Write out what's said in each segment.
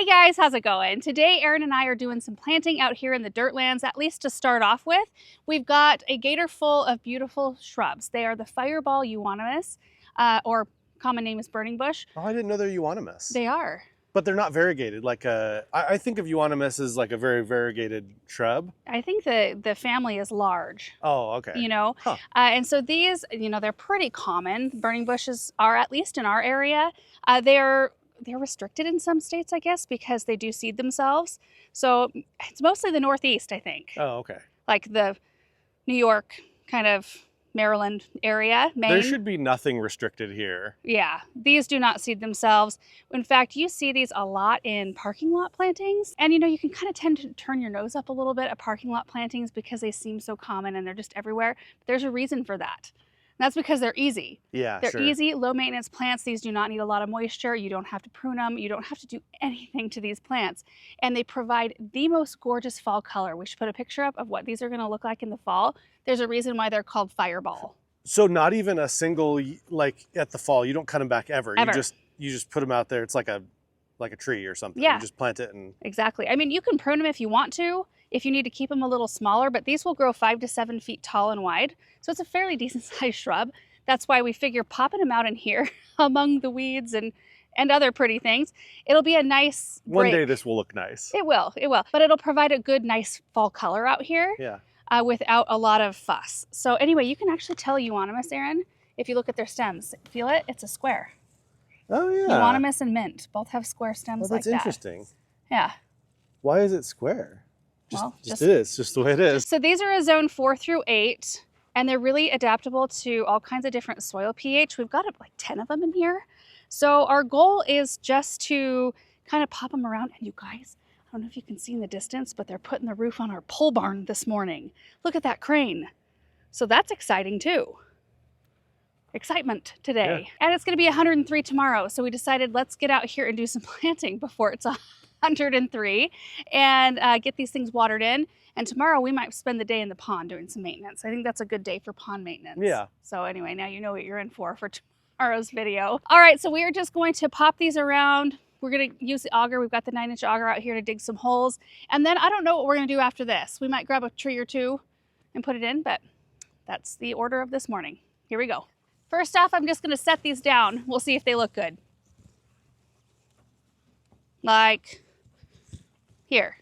guys, how's it going? Today, Erin and I are doing some planting out here in the Dirtlands, at least to start off with. We've got a gator full of beautiful shrubs. They are the fireball euonymus, or common name is burning bush. Oh, I didn't know they're euonymus. They are. But they're not variegated. Like I think of euonymus as like a very variegated shrub. I think the family is large. Oh, okay. You know, Huh. And so these, they're pretty common. Burning bushes are, at least in our area, they're restricted in some states, I guess, because they do seed themselves. So it's mostly the Northeast, I think. Oh, okay. Like the New York, kind of Maryland area, Maine. There should be nothing restricted here. Yeah, these do not seed themselves. In fact, you see these a lot in parking lot plantings. And you can kind of tend to turn your nose up a little bit at parking lot plantings because they seem so common and they're just everywhere. But there's a reason for that. And that's because they're easy. Yeah, They're sure. easy, low maintenance plants. These do not need a lot of moisture. You don't have to prune them. You don't have to do anything to these plants. And they provide the most gorgeous fall color. We should put a picture up of what these are going to look like in the fall. There's a reason why they're called fireball. So not even a single, like at the fall, you don't cut them back ever. Ever. You just put them out there. It's like a tree or something. Yeah. You just plant it and Exactly. I mean, you can prune them if you want to, if you need to keep them a little smaller, but these will grow 5 to 7 feet tall and wide. So it's a fairly decent sized shrub. That's why we figure popping them out in here among the weeds and other pretty things. It'll be a nice break. one day this will look nice. It will. But it'll provide a good, nice fall color out here. Yeah. Without a lot of fuss. So anyway, you can actually tell euonymus, Erin, if you look at their stems. Feel it? It's a square. Oh, yeah. Euonymus and mint both have square stems Well, like that's that. interesting. Yeah. Why is it square? Just It is. Just the way it is. So these are a zone 4 through 8, and they're really adaptable to all kinds of different soil pH. We've got like 10 of them in here. So our goal is just to kind of pop them around. And you guys, I don't know if you can see in the distance, but they're putting the roof on our pole barn this morning. Look at that crane. So that's exciting too. Excitement today. Yeah. And it's going to be 103 tomorrow. So we decided let's get out here and do some planting before it's 103 and get these things watered in. And tomorrow we might spend the day in the pond doing some maintenance. I think that's a good day for pond maintenance. Yeah. So anyway, now you know what you're in for tomorrow's video. All right, so we are just going to pop these around. We're going to use the auger. We've got the 9-inch auger out here to dig some holes. And then I don't know what we're going to do after this. We might grab a tree or two and put it in, but that's the order of this morning. Here we go. First off, I'm just going to set these down. We'll see if they look good. Like here.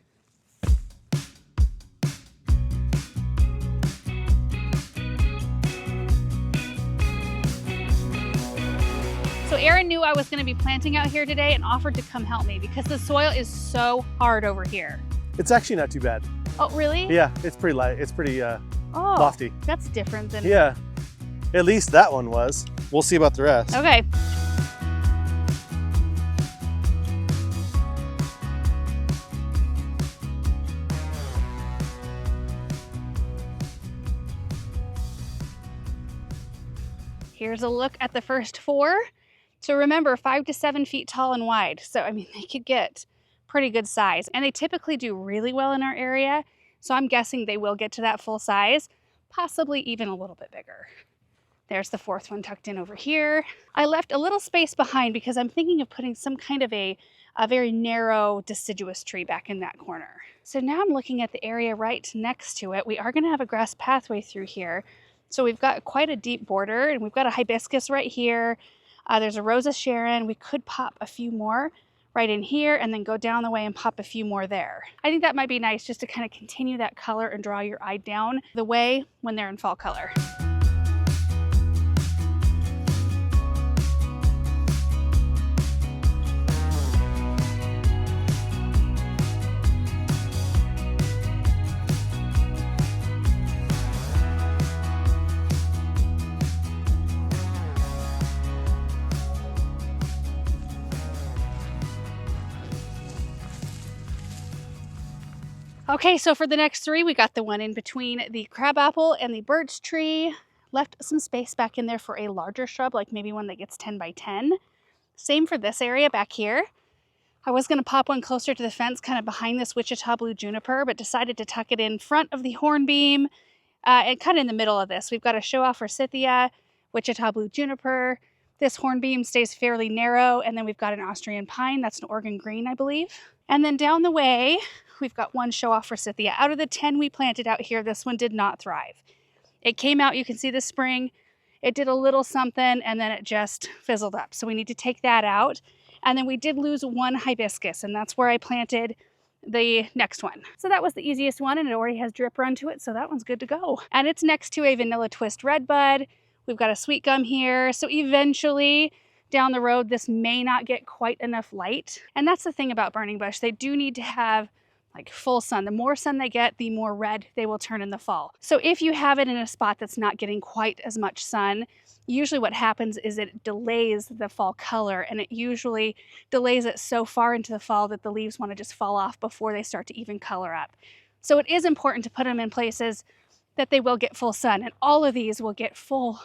So Erin knew I was going to be planting out here today and offered to come help me because the soil is so hard over here. It's actually not too bad. Oh, really? Yeah, it's pretty light. It's pretty lofty. That's different than... Yeah, at least that one was. We'll see about the rest. Okay. Here's a look at the first 4. So remember, 5 to 7 feet tall and wide. So, I mean, they could get pretty good size. And they typically do really well in our area. So I'm guessing they will get to that full size, possibly even a little bit bigger. There's the 4th one tucked in over here. I left a little space behind because I'm thinking of putting some kind of a very narrow deciduous tree back in that corner. So now I'm looking at the area right next to it. We are going to have a grass pathway through here. So we've got quite a deep border, and we've got a hibiscus right here. There's a Rosa Sharon. We could pop a few more right in here and then go down the way and pop a few more there. I think that might be nice just to kind of continue that color and draw your eye down the way when they're in fall color. Okay, so for the next 3, we got the one in between the crabapple and the birch tree. Left some space back in there for a larger shrub, like maybe one that gets 10 by 10. Same for this area back here. I was going to pop one closer to the fence, kind of behind this Wichita blue juniper, but decided to tuck it in front of the hornbeam and kind of in the middle of this. We've got a show-off forsythia, Wichita blue juniper, This hornbeam stays fairly narrow, and then we've got an Austrian pine. That's an Oregon green, I believe. And then down the way, we've got one show-off forsythia. Out of the 10 we planted out here, this one did not thrive. It came out, you can see this spring, it did a little something, and then it just fizzled up. So we need to take that out. And then we did lose one hibiscus, and that's where I planted the next one. So that was the easiest one, and it already has drip run to it, so that one's good to go. And it's next to a vanilla twist redbud. We've got a sweet gum here. So eventually down the road, this may not get quite enough light. And that's the thing about burning bush. They do need to have like full sun. The more sun they get, the more red they will turn in the fall. So if you have it in a spot that's not getting quite as much sun, usually what happens is it delays the fall color, and it usually delays it so far into the fall that the leaves want to just fall off before they start to even color up. So it is important to put them in places that they will get full sun, and all of these will get full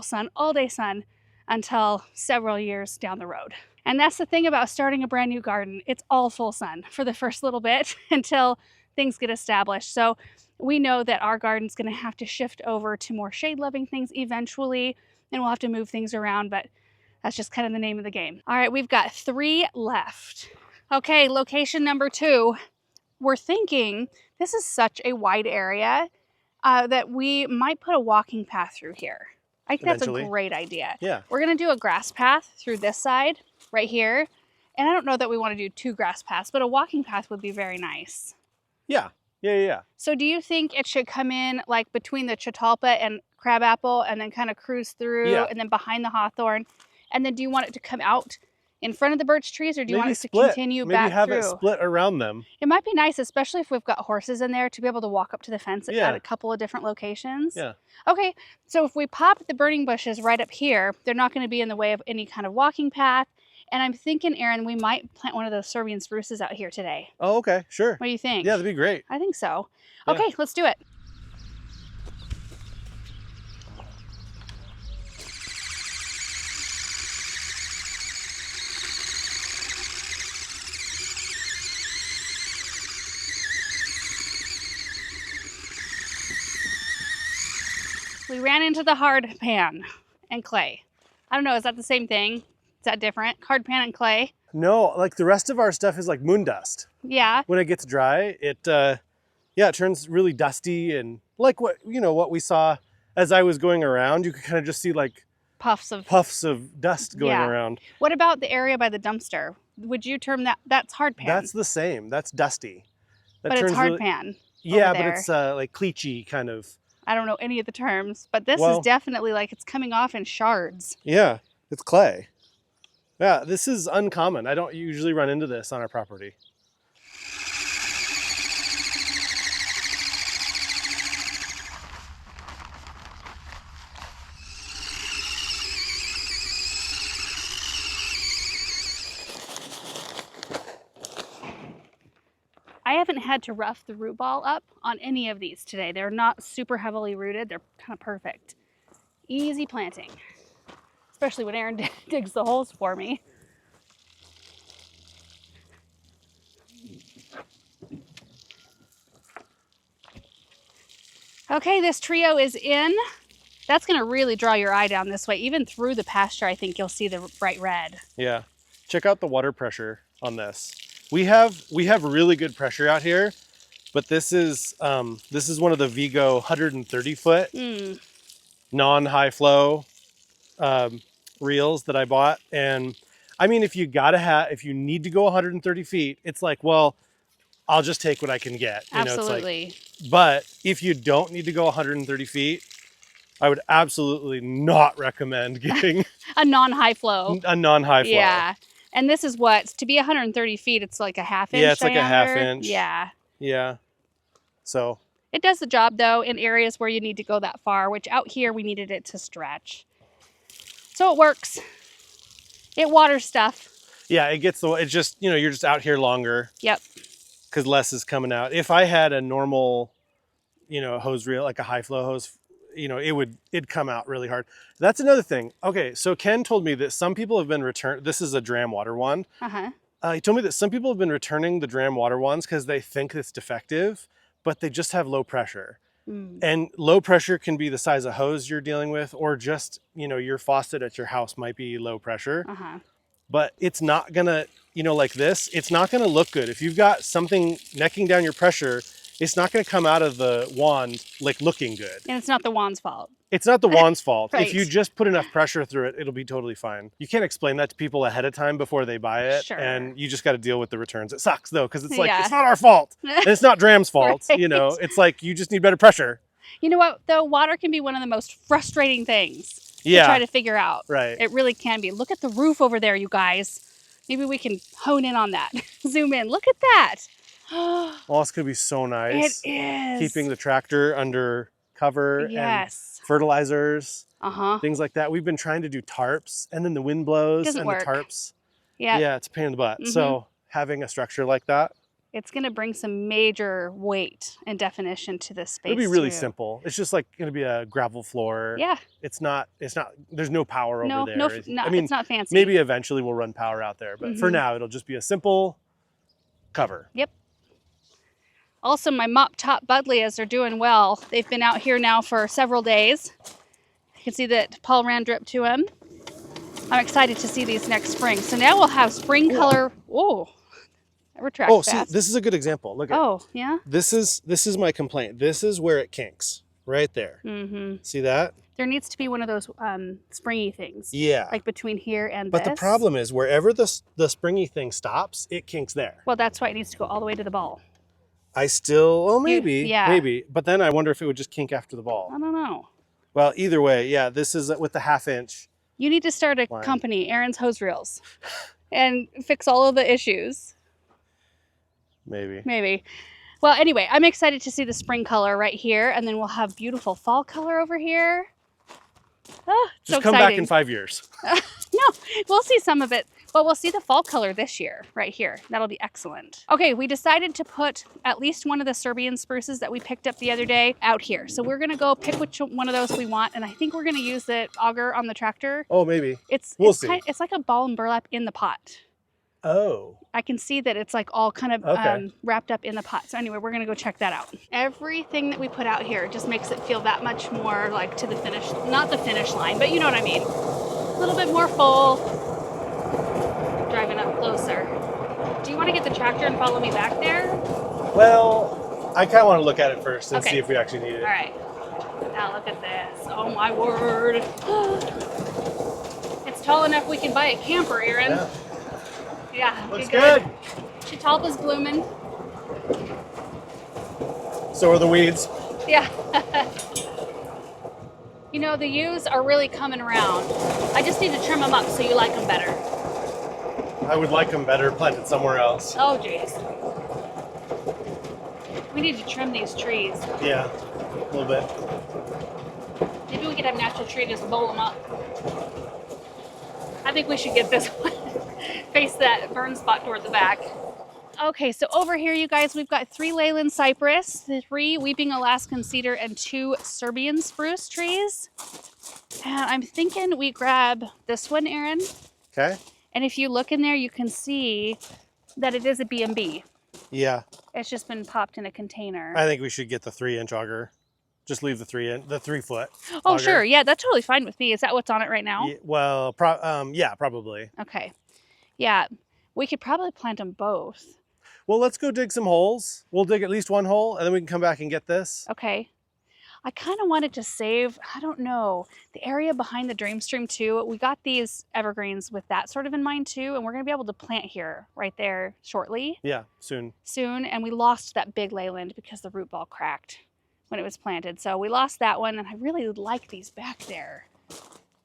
sun, all day sun until several years down the road. And that's the thing about starting a brand new garden. It's all full sun for the first little bit until things get established. So we know that our garden's gonna have to shift over to more shade-loving things eventually, and we'll have to move things around, but that's just kind of the name of the game. All right, we've got 3 left. Okay, location number 2. We're thinking this is such a wide area that we might put a walking path through here. I think that's a great idea. Yeah. We're gonna do a grass path through this side right here. And I don't know that we want to do 2 grass paths, but a walking path would be very nice. Yeah. Yeah. So do you think it should come in like between the Chatalpa and Crabapple and then kind of cruise through and then behind the hawthorn? And then do you want it to come out in front of the birch trees, or do you want it to continue back through? Maybe have it split around them. It might be nice, especially if we've got horses in there, to be able to walk up to the fence at a couple of different locations. Yeah. Okay, so if we pop the burning bushes right up here, they're not going to be in the way of any kind of walking path. And I'm thinking, Aaron, we might plant one of those Serbian spruces out here today. Oh, okay, sure. What do you think? Yeah, that'd be great. I think so. Yeah. Okay, let's do it. We ran into the hard pan and clay. I don't know, is that the same thing? Is that different? Hard pan and clay? No, like the rest of our stuff is like moon dust. Yeah. When it gets dry, it turns really dusty, and like what we saw as I was going around, you could kind of just see like puffs of dust going around. What about the area by the dumpster? Would you term that's hard pan? That's the same. That's dusty. But it's hard pan. Yeah, but it's like cleachy kind of. I don't know any of the terms, but this is definitely like it's coming off in shards. Yeah, it's clay. Yeah, this is uncommon. I don't usually run into this on our property. I haven't had to rough the root ball up on any of these today. They're not super heavily rooted. They're kind of perfect. Easy planting, especially when Aaron digs the holes for me. Okay, this trio is in. That's gonna really draw your eye down this way. Even through the pasture, I think you'll see the bright red. Yeah, check out the water pressure on this. We have really good pressure out here, but this is one of the Vigo 130 foot non-high flow reels that I bought. And I mean, if you need to go 130 feet, it's like, well, I'll just take what I can get. Absolutely. It's like, but if you don't need to go 130 feet, I would absolutely not recommend getting a non-high flow. A non-high flow. Yeah. And this is what, to be 130 feet, it's like a half inch. Yeah, it's diameter. like a half inch. Yeah. Yeah. So. It does the job though in areas where you need to go that far, which out here we needed it to stretch. So it works. It waters stuff. Yeah, it's just, you're just out here longer. Yep. Because less is coming out. If I had a normal, hose reel, like a high flow hose, it'd come out really hard. That's another thing. Okay, so Ken told me that some people have been this is a Dram water wand. He told me that some people have been returning the Dram water wands because they think it's defective, but they just have low pressure. And low pressure can be the size of hose you're dealing with, or just, you know, your faucet at your house might be low pressure. But it's not gonna, you know, like this, it's not gonna look good. If you've got something necking down your pressure, it's not gonna come out of the wand like looking good. And it's not the wand's fault. It's not the wand's fault. Right. If you just put enough pressure through it, it'll be totally fine. You can't explain that to people ahead of time before they buy it. Sure. And you just got to deal with the returns. It sucks though, because it's like, Yeah. it's not our fault. And it's not Dram's fault. Right. You know, it's like, you just need better pressure. You know what, though? Water can be one of the most frustrating things to Yeah. try to figure out. Right. It really can be. Look at the roof over there, you guys. Maybe we can hone in on that. Zoom in. Look at that. Oh, it's going to be so nice. It is. Keeping the tractor under cover. Yes. And fertilizers. Uh-huh. Things like that. We've been trying to do tarps, and then the wind blows Doesn't and work. the tarps. Yeah. Yeah, it's a pain in the butt. So having a structure like that, It's going to bring some major weight and definition to this space. it'll be really too. simple. It's just like going to be a gravel floor. Yeah. It's not, there's no power over there. I mean, it's not fancy. Maybe eventually we'll run power out there, but for now it'll just be a simple cover. Yep. Also, my mop top buddleias are doing well. They've been out here now for several days. You can see that Paul ran drip to them. I'm excited to see these next spring. So now we'll have spring color. Whoa. That retracts Oh, fast. see, this is a good example. Look at Oh, yeah? this is my complaint. This is where it kinks right there. See that? There needs to be one of those springy things. Yeah. Like between here and But this. the problem is wherever the springy thing stops, it kinks there. Well, that's why it needs to go all the way to the ball. Maybe, yeah. maybe. But then I wonder if it would just kink after the ball. I don't know. Well, either way, yeah, this is with the 1/2 inch. You need to start a company, Aaron's Hose Reels, and fix all of the issues. Maybe. Well, anyway, I'm excited to see the spring color right here, and then we'll have beautiful fall color over here. Oh, Just so come exciting. back in 5 years. No, we'll see some of it, but we'll see the fall color this year right here. That'll be excellent. Okay, we decided to put at least one of the Serbian spruces that we picked up the other day out here. So we're gonna go pick which one of those we want, and I think we're gonna use the auger on the tractor. Oh, maybe. We'll see. It's like a ball and burlap in the pot. Oh. I can see that it's like all kind of wrapped up in the pot. So anyway, we're gonna go check that out. Everything that we put out here just makes it feel that much more like to the finish, not the finish line, but you know what I mean. A little bit more full. Driving up closer. Do you want to get the tractor and follow me back there? Well, I kind of want to look at it first and Okay. see if we actually need it. All right. Now look at this. Oh my word. It's tall enough we can buy a camper, Aaron. Yeah. Looks good. Chitalpa's blooming. So are the weeds. Yeah. You know, the yews are really coming around. I just need to trim them up so you like them better. I would like them better planted somewhere else. Oh, jeez. We need to trim these trees. Yeah, a little bit. Maybe we could have natural tree just bowl them up. I think we should get this one. Face that burn spot toward the back. Okay, so over here, you guys, we've got 3 Leyland cypress, 3 weeping Alaskan cedar, and 2 Serbian spruce trees. And I'm thinking we grab this one, Aaron. Okay. And if you look in there, you can see that it is a B&B. Yeah. It's just been popped in a container. I think we should get the 3-inch auger. Just leave the 3 foot. Oh, auger. sure. Yeah, that's totally fine with me. Is that what's on it right now? Yeah, well, yeah, probably. Okay. Yeah, we could probably plant them both. Well, let's go dig some holes. We'll dig at least 1 hole, and then we can come back and get this. Okay. I kind of wanted to save, I don't know, the area behind the Dreamstream too. We got these evergreens with that sort of in mind too, and we're going to be able to plant here right there shortly. Yeah, soon. And we lost that big Leyland because the root ball cracked when it was planted. So we lost that one, and I really like these back there.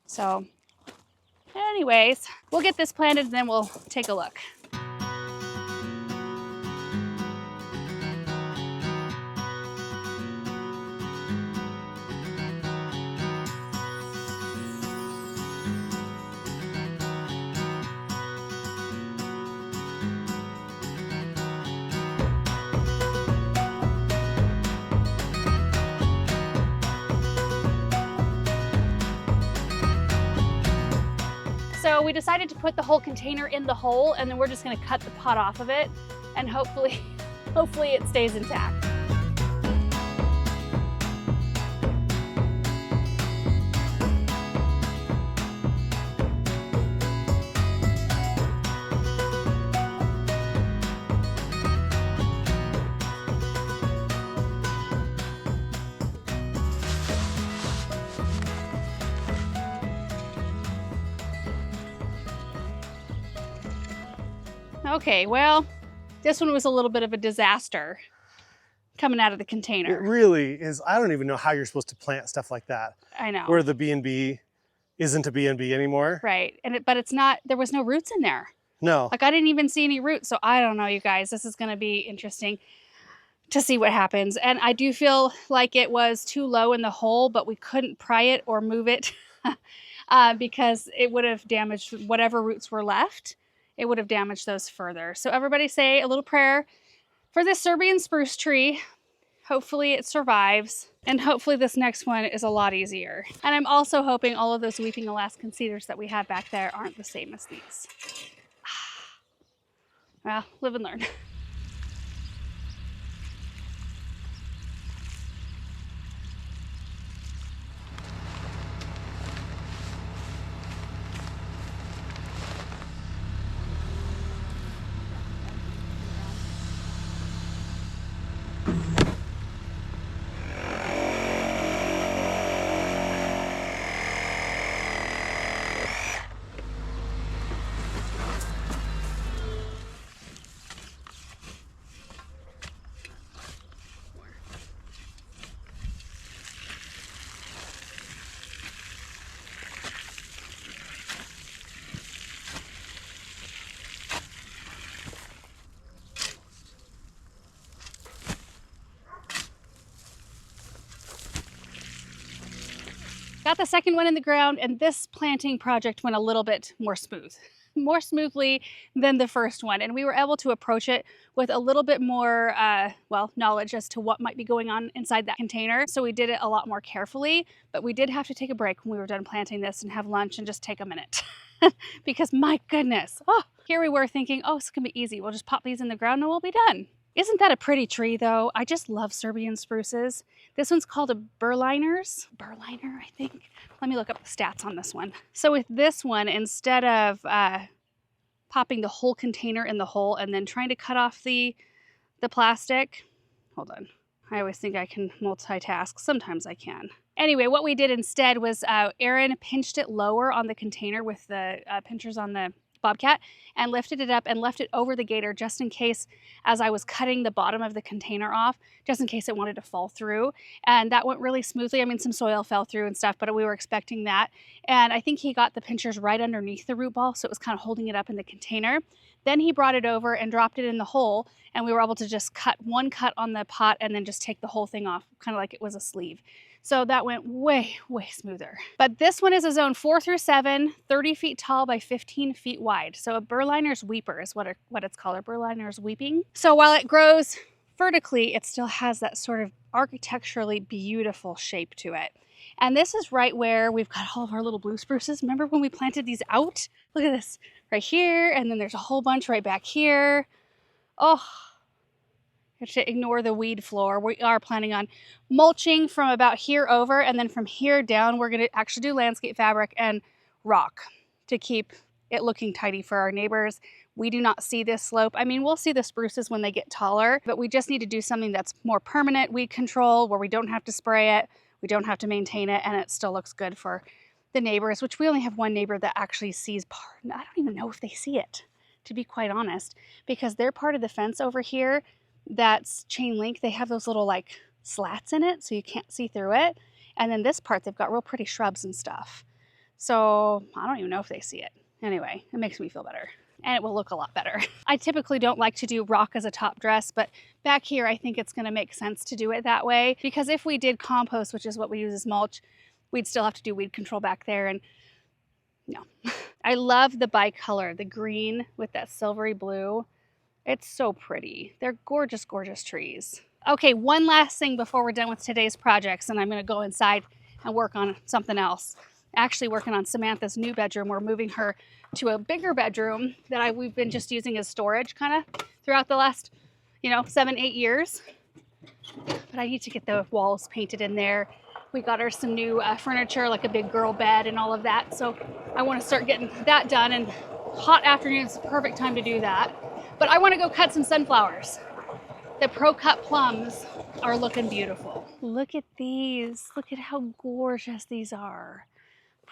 So anyways, we'll get this planted and then we'll take a look. So we decided to put the whole container in the hole, and then we're just going to cut the pot off of it, and hopefully it stays intact. Okay, well, this one was a little bit of a disaster coming out of the It container. really is. I don't even know how you're supposed to plant stuff like that. I know. Where the B&B isn't a B&B anymore. Right, but it's not, there was no roots in there. No. Like I didn't even see any roots, so I don't know, you guys. This is gonna be interesting to see what happens. And I do feel like it was too low in the hole, but we couldn't pry it or move it because it would have damaged whatever roots were left. It would have damaged those further. So everybody say a little prayer for this Serbian spruce tree. Hopefully it survives. And hopefully this next one is a lot easier. And I'm also hoping all of those weeping Alaskan cedars that we have back there aren't the same as these. Well, live and learn. Got the second one in the ground, and this planting project went a little bit more smoothly than the first one. And we were able to approach it with a little bit more, knowledge as to what might be going on inside that container. So we did it a lot more carefully, but we did have to take a break when we were done planting this and have lunch and just take a minute. Because my goodness, here we were thinking, oh, it's gonna be easy. We'll just pop these in the ground and we'll be done. Isn't that a pretty tree though? I just love Serbian spruces. This one's called a Berliner, I think. Let me look up the stats on this one. So with this one, instead of popping the whole container in the hole and then trying to cut off the plastic, hold on. I always think I can multitask. Sometimes I can. Anyway, what we did instead was Erin pinched it lower on the container with the pinchers on the Bobcat and lifted it up and left it over the gator just in case, as I was cutting the bottom of the container off, just in case it wanted to fall through. And that went really smoothly. I mean, some soil fell through and stuff, but we were expecting that. And I think he got the pinchers right underneath the root ball, so it was kind of holding it up in the container. Then he brought it over and dropped it in the hole, and we were able to just cut one cut on the pot and then just take the whole thing off, kind of like it was a sleeve. So that went way, way smoother. But this one is a zone 4 through 7, 30 feet tall by 15 feet wide. So a Berliner's Weeper is what it's called, a Berliner's Weeping. So while it grows vertically, it still has that sort of architecturally beautiful shape to it. And this is right where we've got all of our little blue spruces. Remember when we planted these out? Look at this, right here, and then there's a whole bunch right back here. Oh, to ignore the weed floor. We are planning on mulching from about here over, and then from here down we're going to actually do landscape fabric and rock to keep it looking tidy for our neighbors. We do not see this slope. I mean, we'll see the spruces when they get taller, but we just need to do something that's more permanent weed control where we don't have to spray it, we don't have to maintain it, and it still looks good for the neighbors, which we only have one neighbor that actually sees part. I don't even know if they see it, to be quite honest, because they're part of the fence over here that's chain link. They have those little like slats in it so you can't see through it. And then this part, they've got real pretty shrubs and stuff. So I don't even know if they see it. Anyway, it makes me feel better. And it will look a lot better. I typically don't like to do rock as a top dress, but back here I think it's gonna make sense to do it that way, because if we did compost, which is what we use as mulch, we'd still have to do weed control back there, and no. I love the bicolor, the green with that silvery blue. It's so pretty. They're gorgeous, gorgeous trees. Okay, one last thing before we're done with today's projects, and I'm gonna go inside and work on something else. Actually working on Samantha's new bedroom. We're moving her to a bigger bedroom that we've been just using as storage kind of throughout the last, 7-8 years. But I need to get the walls painted in there. We got her some new furniture, like a big girl bed and all of that. So I want to start getting that done, and hot afternoon is the perfect time to do that. But I want to go cut some sunflowers. The Pro Cut plums are looking beautiful. Look at these. Look at how gorgeous these are.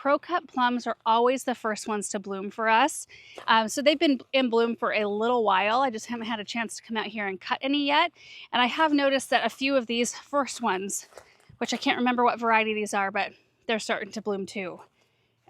Pro Cut plums are always the first ones to bloom for us. So they've been in bloom for a little while. I just haven't had a chance to come out here and cut any yet. And I have noticed that a few of these first ones, which I can't remember what variety these are, but they're starting to bloom too.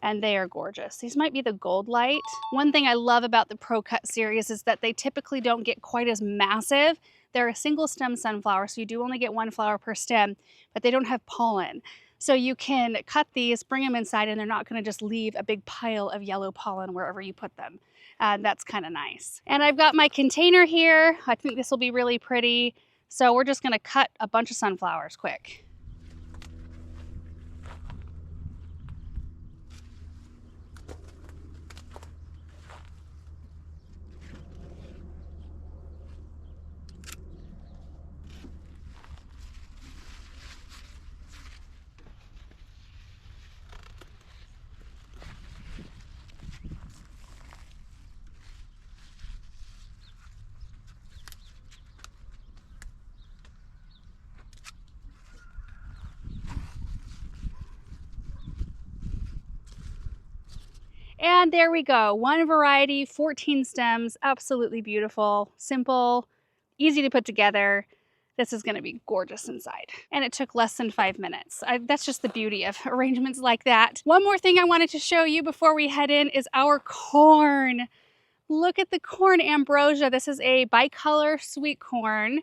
And they are gorgeous. These might be the Gold Light. One thing I love about the Pro Cut series is that they typically don't get quite as massive. They're a single stem sunflower, so you do only get one flower per stem, but they don't have pollen. So you can cut these, bring them inside, and they're not gonna just leave a big pile of yellow pollen wherever you put them. That's kind of nice. And I've got my container here. I think this will be really pretty. So we're just gonna cut a bunch of sunflowers quick. And there we go. One variety, 14 stems, absolutely beautiful, simple, easy to put together. This is gonna be gorgeous inside. And it took less than 5 minutes. That's just the beauty of arrangements like that. One more thing I wanted to show you before we head in is our corn. Look at the corn ambrosia. This is a bicolor sweet corn.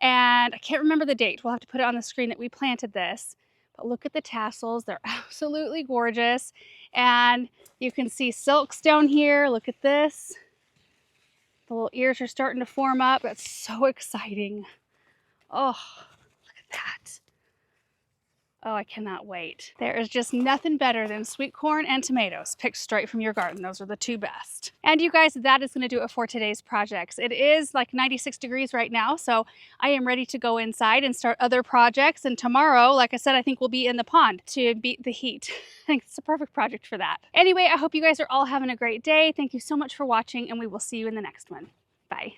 And I can't remember the date. We'll have to put it on the screen that we planted this. But look at the tassels. They're absolutely gorgeous. And you can see silks down here. Look at this. The little ears are starting to form up. That's so exciting. Oh, look at that. Oh, I cannot wait. There is just nothing better than sweet corn and tomatoes picked straight from your garden. Those are the two best. And you guys, that is gonna do it for today's projects. It is like 96 degrees right now, so I am ready to go inside and start other projects. And tomorrow, like I said, I think we'll be in the pond to beat the heat. I think it's a perfect project for that. Anyway, I hope you guys are all having a great day. Thank you so much for watching, and we will see you in the next one. Bye.